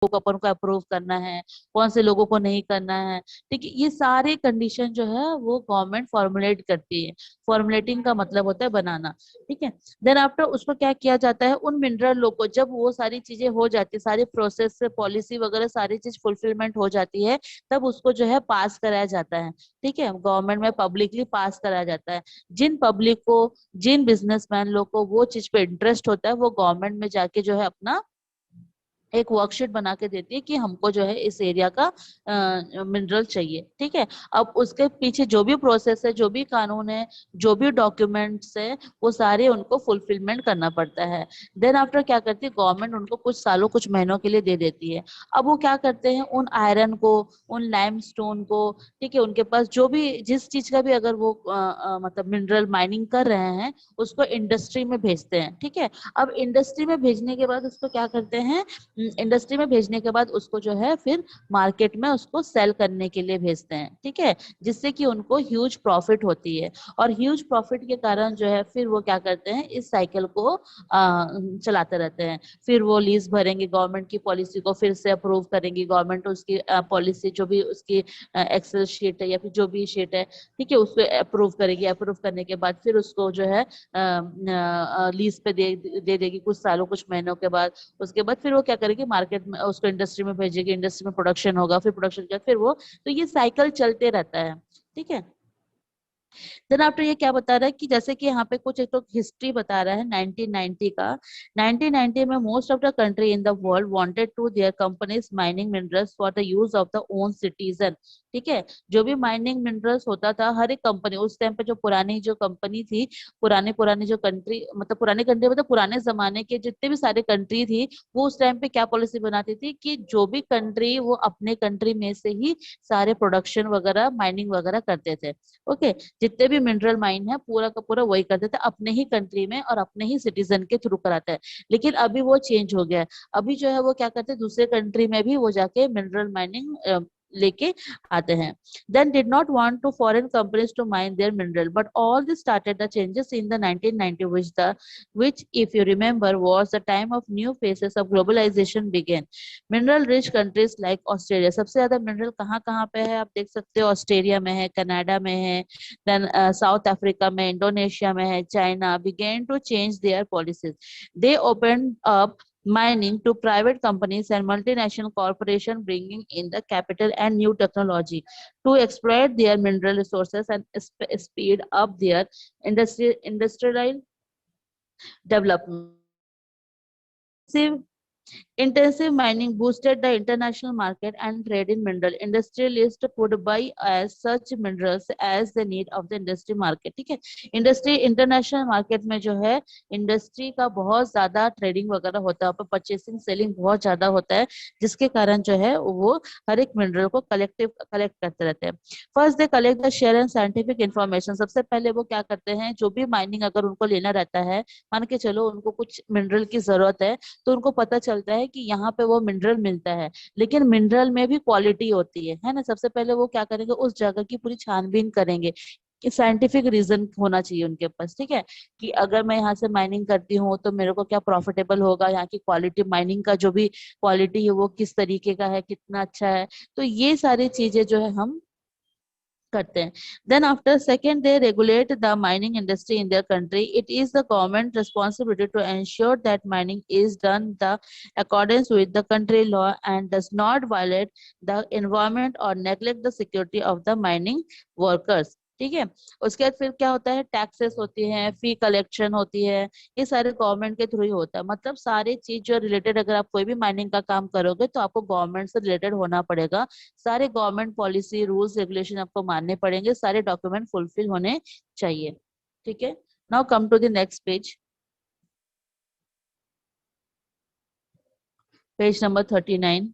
को अपन को अप्रूव करना है, कौन से लोगों को नहीं करना है। ठीक है, ये सारे कंडीशन जो है वो गवर्नमेंट फॉर्मुलेट करती है। फॉर्मुलेटिंग का मतलब होता है बनाना। ठीक है, देन आफ्टर उसको क्या किया जाता है, उन मिनरल लोग को जब वो सारी चीजें हो जाती है, सारी प्रोसेस से पॉलिसी वगैरह सारी चीज फुलफिलमेंट हो जाती है, तब उसको जो है पास कराया जाता है। ठीक है, गवर्नमेंट में पब्लिकली पास कराया जाता है। जिन पब्लिक को, जिन बिजनेसमैन लोग को वो चीज पे इंटरेस्ट होता है, वो गवर्नमेंट में जाके जो है अपना एक वर्कशीट बना के देती है कि हमको जो है इस एरिया का मिनरल चाहिए। ठीक है, अब उसके पीछे जो भी प्रोसेस है, जो भी कानून है, जो भी डॉक्यूमेंट्स है, वो सारे उनको फुलफिलमेंट करना पड़ता है। देन आफ्टर क्या करती है गवर्नमेंट, उनको कुछ सालों कुछ महीनों के लिए दे देती है। अब वो क्या करते हैं, उन आयरन को, उन लाइमस्टोन को, ठीक है, उनके पास जो भी जिस चीज का भी अगर वो मतलब मिनरल माइनिंग कर रहे हैं, उसको इंडस्ट्री में भेजते हैं। ठीक है, अब इंडस्ट्री में भेजने के बाद उसको क्या करते हैं, इंडस्ट्री में भेजने के बाद उसको जो है फिर मार्केट में उसको सेल करने के लिए भेजते हैं। ठीक है, जिससे कि उनको ह्यूज प्रॉफिट होती है। और ह्यूज प्रॉफिट के कारण जो है फिर वो क्या करते हैं, इस साइकिल को चलाते रहते हैं। फिर वो लीज भरेंगे, गवर्नमेंट की पॉलिसी को फिर से अप्रूव करेंगी गवर्नमेंट, उसकी पॉलिसी जो भी उसकी एक्सेल शीट है या फिर जो भी शीट है, ठीक है, उसको अप्रूव करेगी। अप्रूव करने के बाद फिर उसको जो है लीज पे दे देगी कुछ सालों कुछ महीनों के बाद। उसके बाद फिर वो क्या करेगी, मार्केट में उसको इंडस्ट्री में भेजेगी, इंडस्ट्री में प्रोडक्शन होगा, फिर प्रोडक्शन के बाद फिर वो, तो ये साइकिल चलते रहता है। ठीक है, देन आफ्टर ये क्या बता रहा है कि जैसे कि यहाँ पे कुछ एक तो हिस्ट्री बता रहा है 1990 का। 1990 में most of the country in the world wanted to their companies mining minerals for the use of the own citizen. ठीक है, जो भी माइनिंग मिनरल्स होता था, हर एक कंपनी उस टाइम पे, जो पुरानी जो कंपनी थी, पुराने पुराने जो कंट्री, मतलब पुराने कंट्री मतलब पुराने जमाने के जितने भी सारे कंट्री थी, वो उस टाइम पे क्या पॉलिसी बनाती थी कि जो भी कंट्री, वो अपने कंट्री में से ही सारे प्रोडक्शन वगैरह माइनिंग वगैरह करते थे। ओके, जितने भी मिनरल माइन है पूरा का पूरा वही करते थे अपने ही कंट्री में और अपने ही सिटीजन के थ्रू कराता है। लेकिन अभी वो चेंज हो गया है। अभी जो है वो क्या करते हैं, दूसरे कंट्री में भी वो जाके मिनरल माइनिंग लेके आते हैं। Then did not want to foreign companies to mine their mineral, but all this started the changes in the 1990, which if you remember was the time of new phases of globalization began. Mineral rich countries like Australia, सबसे ज्यादा mineral कहाँ कहाँ पे है आप देख सकते हो, ऑस्ट्रेलिया में है, कनाडा में है, देन साउथ अफ्रीका में, इंडोनेशिया में है, China began to change their policies. They opened up mining to private companies and multinational corporations, bringing in the capital and new technology to exploit their mineral resources and speed up their industrial development. Intensive mining boosted the international market and trade in mineral. Industrialists would buy as such minerals as the need of the industry market. ठीक है, industry international market में जो है industry का बहुत ज्यादा trading वगैरह होता है, परचेसिंग सेलिंग बहुत ज्यादा होता है, जिसके कारण जो है वो हर एक मिनरल को कलेक्ट करते रहते हैं। First they collect the share and scientific information. सबसे पहले वो क्या करते हैं, जो भी माइनिंग अगर उनको लेना रहता है, मान के चलो उनको कुछ मिनरल की जरूरत है, तो उनको पता चलता है कि यहाँ पे वो मिनरल मिलता है। लेकिन मिनरल में भी क्वालिटी होती है ना। सबसे पहले वो क्या करेंगे, उस जगह की पूरी छानबीन करेंगे कि साइंटिफिक रीजन होना चाहिए उनके पास। ठीक है, कि अगर मैं यहाँ से माइनिंग करती हूँ तो मेरे को क्या प्रॉफिटेबल होगा, यहाँ की क्वालिटी, माइनिंग का जो भी क्वालिटी है वो किस तरीके का है, कितना अच्छा है। तो ये सारी चीजें जो है हम करते हैं। Then after second they regulate the mining industry in their country. It is the government responsibility to ensure that mining is done the accordance with the country law and does not violate the environment और neglect the security of the mining workers. ठीक है, उसके बाद फिर क्या होता है, taxes होती हैं, फी कलेक्शन होती है, ये सारे गवर्नमेंट के थ्रू ही होता है। मतलब सारी चीज जो रिलेटेड, अगर आप कोई भी माइनिंग का काम करोगे तो आपको गवर्नमेंट से रिलेटेड होना पड़ेगा। सारे गवर्नमेंट पॉलिसी रूल्स रेगुलेशन आपको मानने पड़ेंगे, सारे डॉक्यूमेंट फुलफिल होने चाहिए। ठीक है, now come to the next page, page number 39।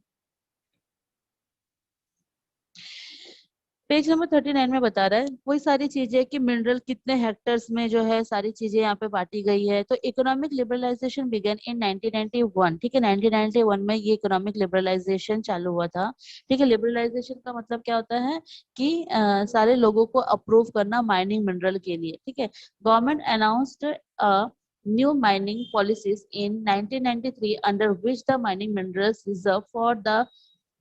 Page number 39 में बता रहा है वही सारी चीजें कि मिनरल कितने हेक्टर्स में जो है सारी चीजें यहाँ पे बांटी गई है। तो इकोनॉमिक लिबरलाइजेशन बिगन इन 1991। ठीक है, 1991 में ये इकोनॉमिक लिबरलाइजेशन चालू हुआ था। ठीक है, लिबरलाइजेशन का मतलब क्या होता है कि सारे लोगों को अप्रूव करना माइनिंग मिनरल के लिए। ठीक है, government announced new mining policies in 1993 under which the mining minerals reserved for the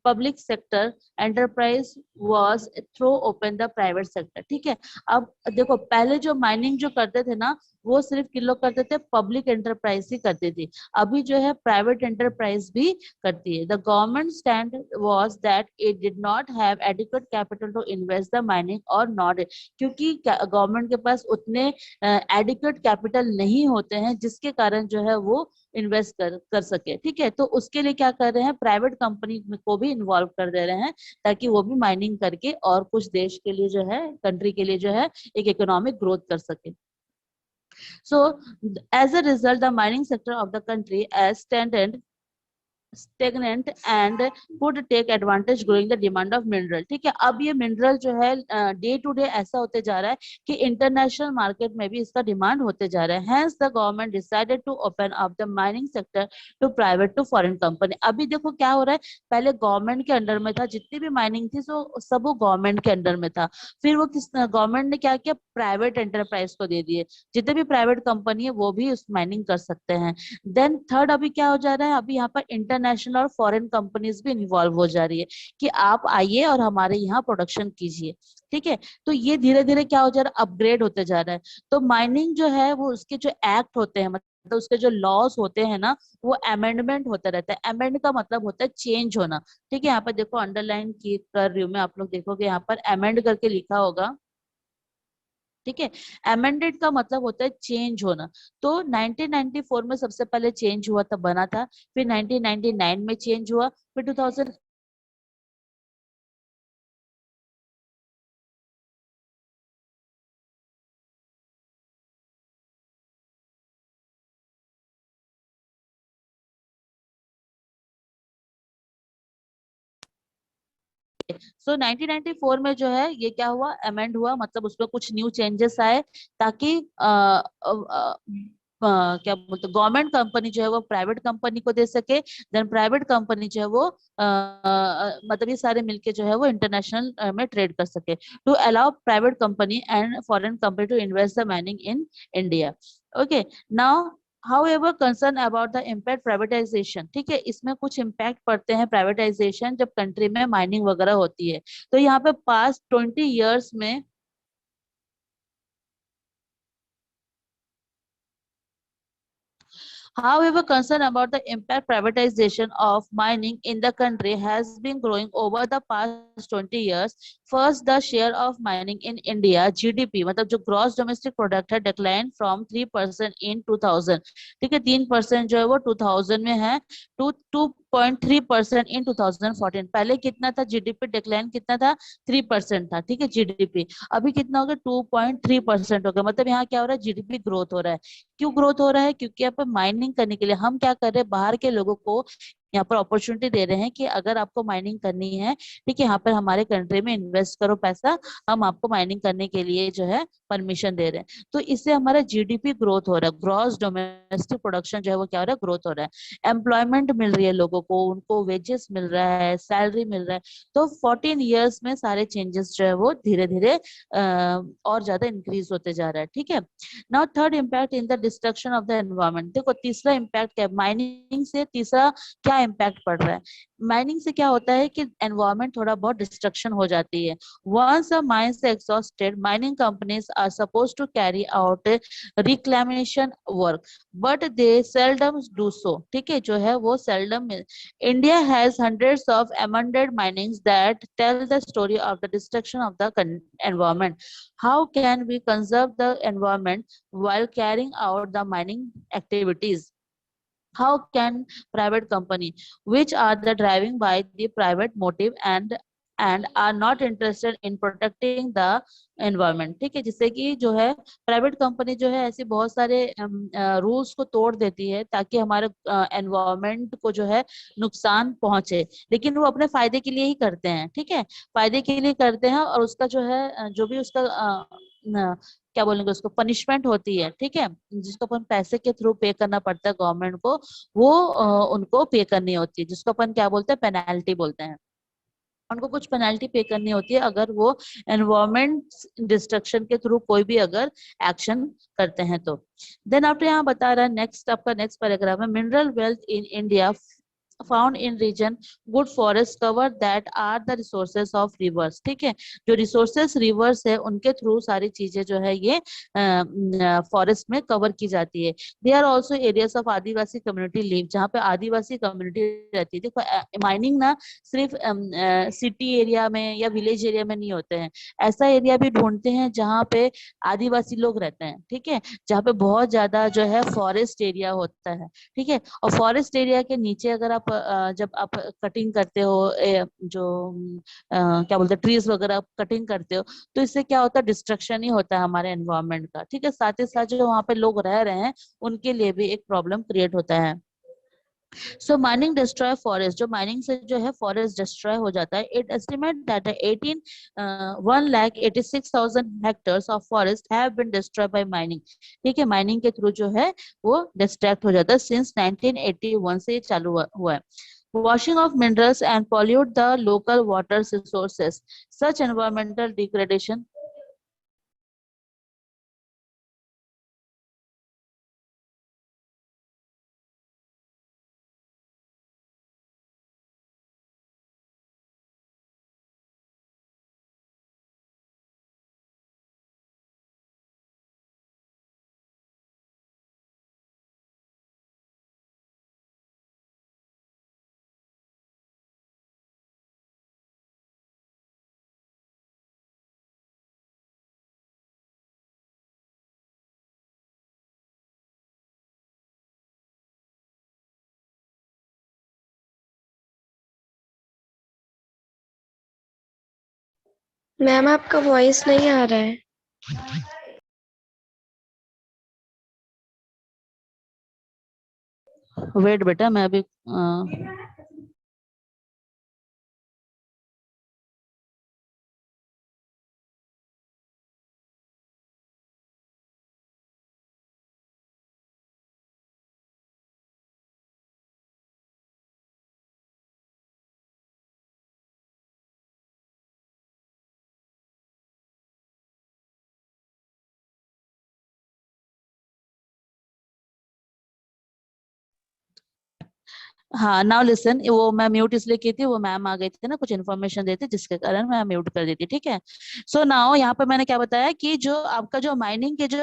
public sector enterprise was throw open the private sector. ठीक है, अब देखो पहले जो माइनिंग जो करते थे ना वो सिर्फ किन लोग करते थे, पब्लिक एंटरप्राइज ही करती थी। अभी जो है प्राइवेट एंटरप्राइज भी करती है। The government stand was that it did not have adequate capital to invest the mining और नॉट, क्योंकि गवर्नमेंट के पास उतने एडिक्वेट कैपिटल नहीं होते हैं जिसके कारण जो है वो इन्वेस्ट कर सके। ठीक है, तो उसके लिए क्या कर रहे हैं, प्राइवेट कंपनी को भी इन्वॉल्व कर दे रहे हैं ताकि वो भी माइनिंग करके और कुछ देश के लिए जो है, कंट्री के लिए जो है एक इकोनॉमिक ग्रोथ कर सके। So as a result, the mining sector of the country as stagnant and would take advantage growing the demand of mineral। ठीक है, अब ये मिनरल जो है डे टू डे ऐसा होते जा रहा है कि इंटरनेशनल मार्केट में भी इसका डिमांड होते जा रहा है। Hence the government decided to open up the mining sector to private to foreign company। अभी देखो क्या हो रहा है, पहले गवर्नमेंट के अंडर में था, जितनी भी माइनिंग थी सब वो गवर्नमेंट के अंडर में था। फिर वो किस गवर्नमेंट ने क्या किया, प्राइवेट एंटरप्राइज को दे दिए, जितने भी प्राइवेट कंपनी है वो भी उस माइनिंग कर सकते हैं। देन थर्ड अभी क्या हो जा रहा है, अभी यहाँ पर इंटरनेशनल और फॉरेन कंपनीज भी इन्वॉल्व हो जा रही है कि आप आइए और हमारे यहाँ प्रोडक्शन कीजिए। ठीक है, तो ये धीरे धीरे क्या हो जा रहा है, अपग्रेड होते जा रहा है। तो माइनिंग जो है वो उसके जो एक्ट होते हैं, मतलब उसके जो लॉज होते हैं ना, वो अमेंडमेंट होता रहता है। अमेंड का मतलब होता है चेंज होना। ठीक है, यहाँ पर देखो अंडरलाइन की कर रही हूँ मैं, आप लोग देखोगे यहाँ पर अमेंड करके लिखा होगा। ठीक है, अमेंडेड का मतलब होता है चेंज होना। तो 1994 में सबसे पहले चेंज हुआ था, बना था, फिर 1999 में चेंज हुआ, फिर 2000। सो 1994 में जो है ये क्या हुआ, अमेंड हुआ, मतलब उसमें कुछ न्यू चेंजेस आए ताकि क्या बोलते, गवर्नमेंट कंपनी जो है वो प्राइवेट कंपनी को दे सके, देन प्राइवेट कंपनी जो है वो मतलब ये सारे मिलके जो है वो इंटरनेशनल में ट्रेड कर सके, to allow private company and foreign company to invest the mining in India. Okay, now however concern about the impact privatization। ठीक है, इसमें कुछ इम्पैक्ट पड़ते हैं प्राइवेटाइजेशन जब कंट्री में माइनिंग वगैरह होती है। तो यहाँ पे पास्ट 20 years में however, concern about the impact privatization of mining in the country has been growing over the past 20 years। First, the share of mining in India GDP, मतलब जो ग्रॉस डोमेस्टिक प्रोडक्ट है, decline from 3% इन 2000। ठीक है, 3% जो है वो 2000 में है, टू 2.3% इन 2014। पहले कितना था जीडीपी, डिक्लाइन कितना था, 3% था। ठीक है, जीडीपी अभी कितना हो गया, 2.3% हो गया। मतलब यहाँ क्या हो रहा है, जीडीपी ग्रोथ हो रहा है। क्यों ग्रोथ हो रहा है, क्योंकि यहाँ पर माइनिंग करने के लिए हम क्या कर रहे हैं, बाहर के लोगों को यहाँ पर अपॉर्चुनिटी दे रहे हैं कि अगर आपको माइनिंग करनी है, ठीक है, यहाँ पर हमारे कंट्री में इन्वेस्ट करो पैसा, हम आपको माइनिंग करने के लिए जो है परमिशन दे रहे हैं। तो इससे हमारा जीडीपी ग्रोथ हो रहा है, ग्रॉस डोमेस्टिक प्रोडक्शन जो है वो क्या हो रहा है, ग्रोथ हो रहा है। एम्प्लॉयमेंट मिल रही है लोगों को, उनको वेजेस मिल रहा है, सैलरी मिल रहा है। तो 14 years में सारे चेंजेस जो है वो धीरे धीरे और ज्यादा इंक्रीज होते जा रहा है। ठीक है, now third impact in the destruction of the environment. देखो तीसरा इम्पैक्ट क्या है, माइनिंग से तीसरा क्या इम्पैक्ट पड़ रहा है। माइनिंग से क्या होता है कि एनवायरमेंट थोड़ा बहुत डिस्ट्रक्शन हो जाती है। Once a mines exhausted, mining companies are suppose to carry out reclamation work, but they seldom do so. ठीक है, जो है वो seldom. India has hundreds of amended minings that tell the story of the destruction of the environment। How can we conserve the environment while carrying out the mining activities? How can private company, which are the driving by the private motive and are not interested in protecting the environment। ठीक है, जिससे कि जो है private company जो है ऐसे बहुत सारे रूल्स को तोड़ देती है ताकि हमारे एनवायरमेंट को जो है नुकसान पहुंचे, लेकिन वो अपने फायदे के लिए ही करते हैं। ठीक है, फायदे के लिए करते हैं, और उसका जो है जो भी उसका क्या बोलेंगे उसको, पनिशमेंट होती है। ठीक है, जिसको अपन पैसे के थ्रू पे करना पड़ता है गवर्नमेंट को, वो उनको पे करनी होती है, जिसको अपन क्या बोलते हैं, पेनाल्टी बोलते हैं। उनको कुछ पेनल्टी पे करनी होती है अगर वो एनवायरमेंट डिस्ट्रक्शन के थ्रू कोई भी अगर एक्शन करते हैं तो। देन आपने यहाँ बता रहा है नेक्स्ट, आपका नेक्स्ट पैराग्राफ है, mineral wealth in India found in region good forest cover that are the resources of rivers. ठीक है, जो रिसोर्सेस रिवर्स है उनके थ्रू सारी चीजें जो है ये फॉरेस्ट में कवर की जाती है। They are also areas of Adivasi community live, जहाँ पे आदिवासी कम्युनिटी रहती है। देखो माइनिंग ना सिर्फ सिटी एरिया में या विलेज एरिया में नहीं होते हैं, ऐसा एरिया भी ढूंढते हैं जहाँ पे आदिवासी लोग रहते हैं। ठीक है, जहाँ पे बहुत ज्यादा जो है फॉरेस्ट एरिया होता है। ठीक है, और फॉरेस्ट एरिया के नीचे अगर आप जब आप कटिंग करते हो जो क्या बोलते हैं ट्रीज वगैरह कटिंग करते हो, तो इससे क्या होता है, डिस्ट्रक्शन ही होता है हमारे एनवायरनमेंट का। ठीक है, साथ ही साथ जो वहाँ पे लोग रह रहे हैं उनके लिए भी एक प्रॉब्लम क्रिएट होता है। सो माइनिंग डिस्ट्रॉय फॉरेस्ट, जो माइनिंग से जो है फॉरेस्ट डिस्ट्रॉय हो जाता है। It estimate that 1,86,000 hectares of forest have been destroyed by mining. ठीक है, माइनिंग के थ्रू जो है वो डिस्ट्रैक्ट हो जाता है। सिंस 1981 से ये चालू हुआ है। Washing of minerals and pollute the local water resources. Such environmental degradation. Ma'am आपका वॉइस नहीं आ रहा है। वेट बेटा, मैं अभी हाँ, नाउ लिसन, वो मैं म्यूट इसलिए की थी, वो मैम आ गई थी ना कुछ इन्फॉर्मेशन देती जिसके कारण मैं म्यूट कर देती। ठीक है, सो नाउ यहाँ पे मैंने क्या बताया कि जो आपका जो माइनिंग के जो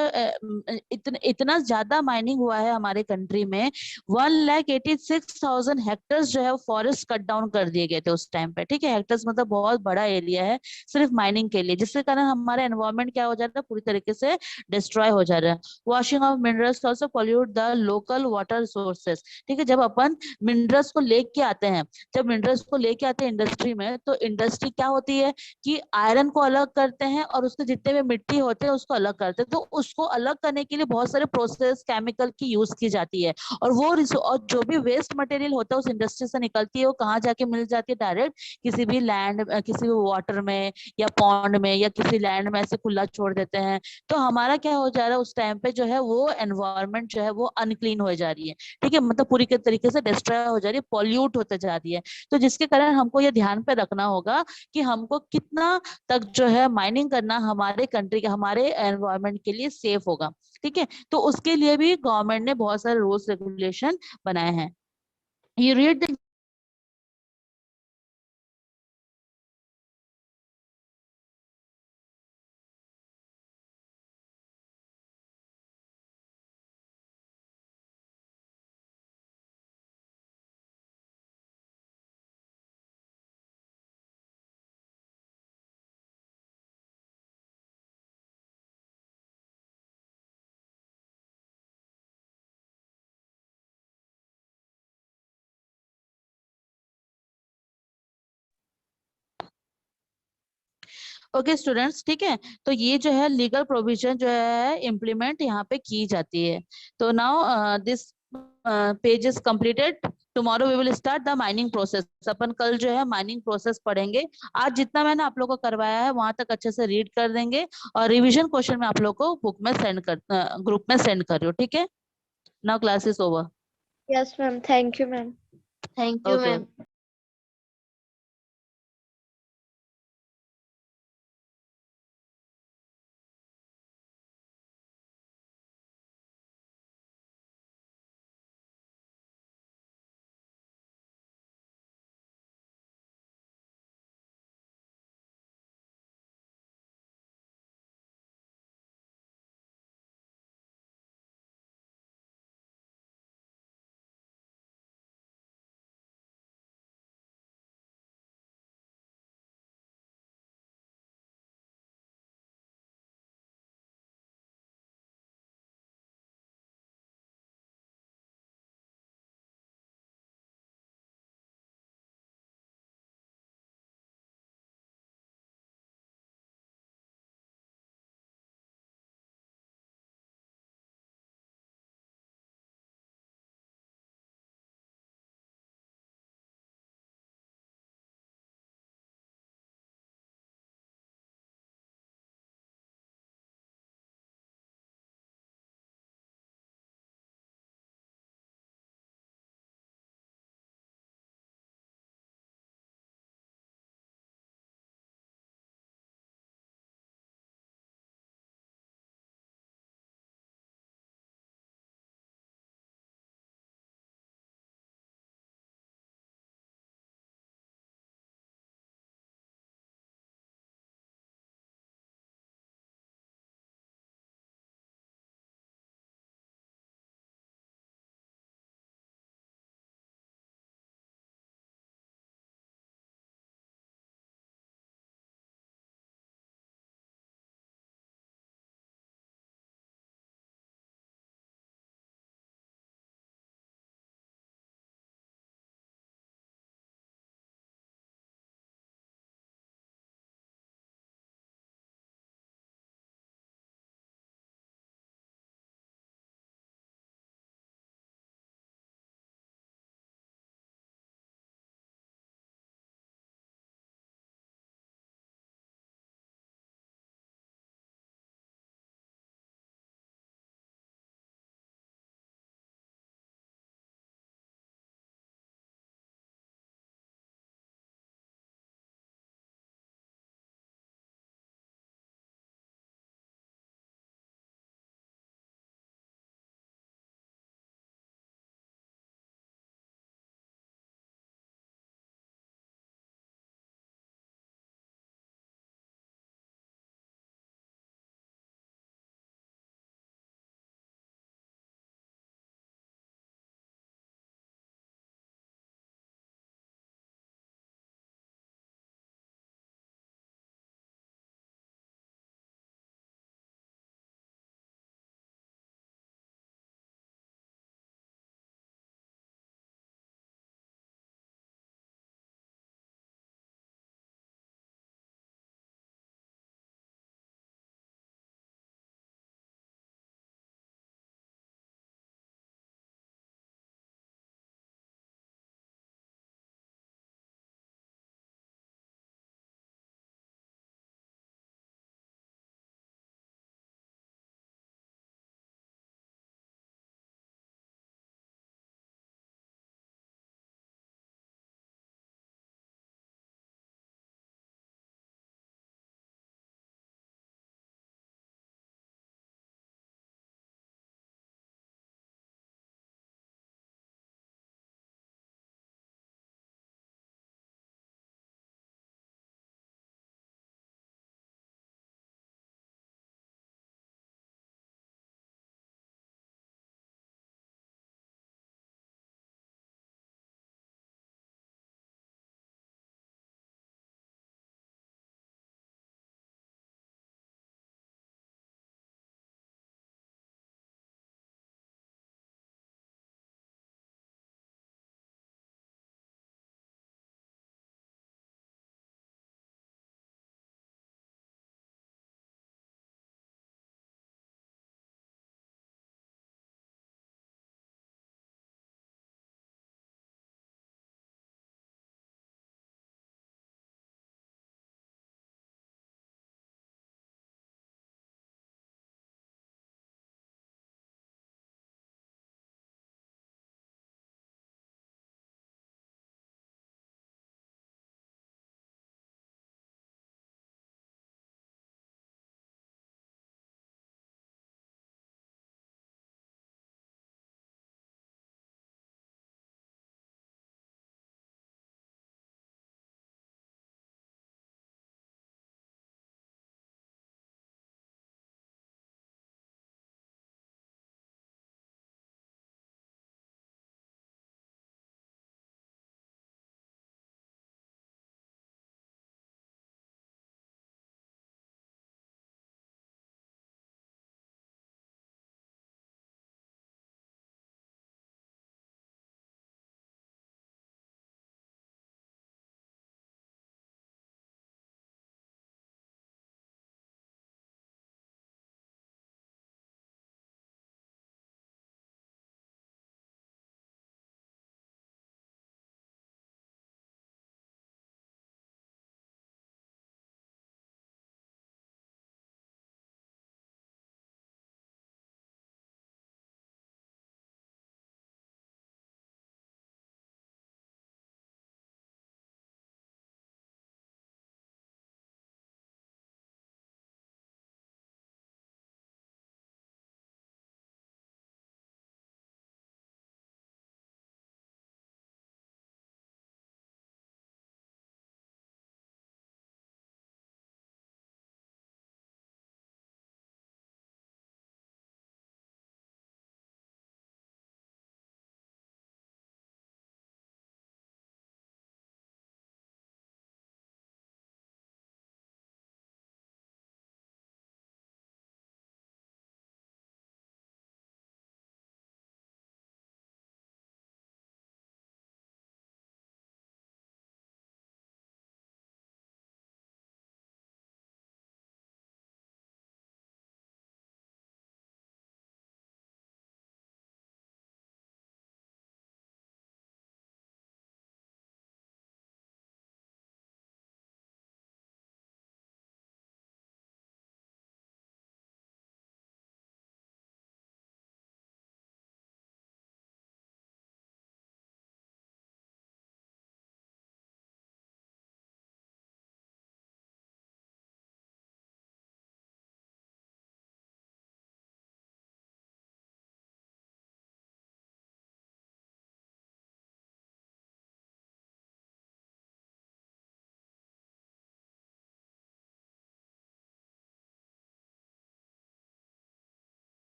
इतना ज्यादा माइनिंग हुआ है हमारे कंट्री में, 1,86,000 हेक्टर्स जो है फॉरेस्ट कट डाउन कर दिए गए थे उस टाइम पे। ठीक है, हेक्टर्स मतलब बहुत बड़ा एरिया है सिर्फ माइनिंग के लिए, जिसके कारण हमारा एनवायरमेंट क्या हो जाता है, पूरी तरीके से डिस्ट्रॉय हो जा रहा है। Washing of minerals also pollute the local water sources. ठीक है, जब अपन मिनरल्स को लेके आते हैं, जब मिनरल्स को लेके आते हैं इंडस्ट्री में, तो इंडस्ट्री क्या होती है कि आयरन को अलग करते हैं और उसके जितने भी मिट्टी होते हैं उसको अलग करते हैं। तो उसको अलग करने के लिए बहुत सारे प्रोसेस केमिकल की यूज की जाती है, और वो और जो भी वेस्ट मटेरियल होता है उस इंडस्ट्री से निकलती है, वो कहाँ जाके मिल जाती है, डायरेक्ट किसी भी लैंड, किसी भी वाटर में या पॉन्ड में या किसी लैंड में ऐसे खुला छोड़ देते हैं। तो हमारा क्या हो जा रहा है उस टाइम पे, जो है वो एनवायरमेंट जो है वो अनक्लीन हो जा रही है। ठीक है, मतलब पूरी के तरीके से डिस्ट्रॉय हो जा रही है, पॉल्यूट होते जा रही है। तो जिसके कारण हमको ये ध्यान पे रखना होगा कि हमको कितना तक जो है माइनिंग करना हमारे कंट्री के, हमारे एनवायरमेंट के लिए सेफ होगा। ठीक है, तो उसके लिए भी गवर्नमेंट ने बहुत सारे रूल्स रेगुलेशन बनाए हैं। You read the okay students. ठीक है, तो ये जो है लीगल प्रोविजन जो है इम्प्लीमेंट यहाँ पे की जाती है। तो now this page is completed. Tomorrow we will start the mining process. अपन कल जो है माइनिंग प्रोसेस पढ़ेंगे। आज जितना मैंने आप लोगों को करवाया है वहां तक अच्छे से रीड कर देंगे, और रिवीजन क्वेश्चन में आप लोग को बुक में सेंड कर, ग्रुप में सेंड कर रही हूँ। ठीक है, now class is over. Yes ma'am, thank you ma'am. Thank you okay. Ma'am.